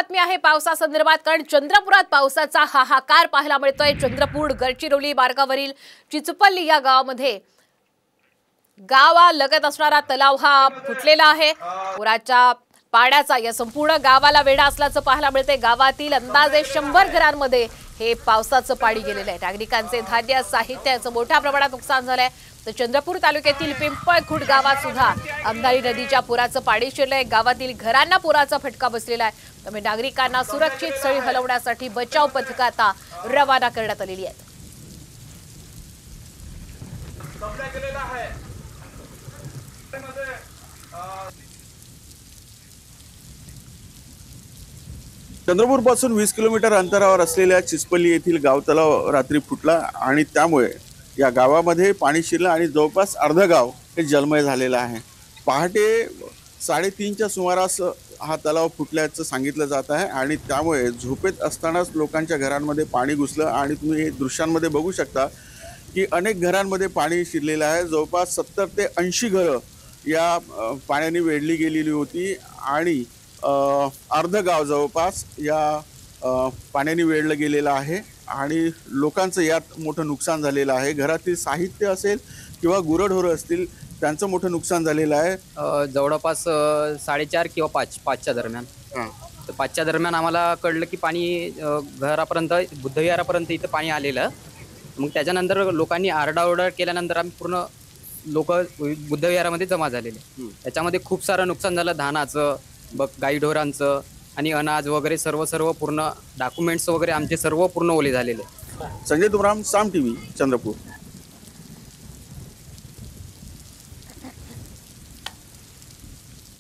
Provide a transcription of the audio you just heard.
बातमी आहे पावसासंदर्भात, कारण चंद्रपुरात पावसाचा हाहाकार पाहायला मिळतोय। चंद्रपूर गडचिरोली मार्गावरील चिचपल्ली या गावामध्ये गावालगत असणारा तलाव हा फुटलेला आहे। पुराच्या पाण्याचा या संपूर्ण गावाला वेढा असल्याचं पाहायला मिळते। गावातील अंदाजे 100 घरांमध्ये हे पावसाचं पाणी गेलेलं आहे। नागरिकांचे धान्य साहित्याचं मोठ्या प्रमाणात नुकसान झालंय। तर चंद्रपूर तालुक्यातील पिंपळखुट गावात सुद्धा अंधारी नदीच्या पुराचं पाणी शिरलंय। गावातील घरांना पुराचा फटका बसलेला आहे। त्यामुळे नागरिकांना सुरक्षित स्थळी हलवण्यासाठी बचाव पथकं आता रवाना करण्यात आलेली आहेत। चंद्रपूर पासून 20 किलोमीटर अंतरावर असलेल्या चिचपल्ली येथील गाव तलाव रात्री फुटला आणि त्यामुळे या गावामध्ये पाणी शिरलं आणि जवळपास अर्ध गाव हे जलमय झालेलं आहे। पहाटे 3:30च्या सुमारास हा तलाव फुटल्याचं सांगितलं जात आहे आणि त्यामुळे झोपेत असतानाच लोकांच्या घरांमध्ये पाणी घुसलं आणि तुम्ही दृश्यांमध्ये बघू शकता की अनेक घरांमध्ये पाणी शिरलेलं आहे। जवळपास 70 ते 80 घरं या पाण्याने वेढली गेलेली होती आणि अर्ध गाव जवळपास या पाण्याने वेढलं गेलेलं आहे आणि लोकांचं यात मोठं नुकसान झालेलं आहे। घरातील साहित्य असेल किंवा गुरढोरं असतील त्यांचं मोठं नुकसान झालेलं आहे। जवळपास 4:30 किंवा 5च्या दरम्यान। तर 5च्या दरम्यान आम्हाला कळलं की पाणी घरापर्यंत बुद्धविहारापर्यंत इथं पाणी आलेलं। मग त्याच्यानंतर लोकांनी आरडाओरडा केल्यानंतर आम्ही पूर्ण लोक बुद्धविहारामध्ये जमा झालेले। त्याच्यामध्ये खूप सारं नुकसान झालं, धानाचं, गाईढोरांचं आणि अनाज वगैरे सर्व पूर्ण डॉक्युमेंट्स वगैरे आमचे सर्व पूर्ण ओले झालेले। संजय तुमराम, साम टीव्ही, चंद्रपूर।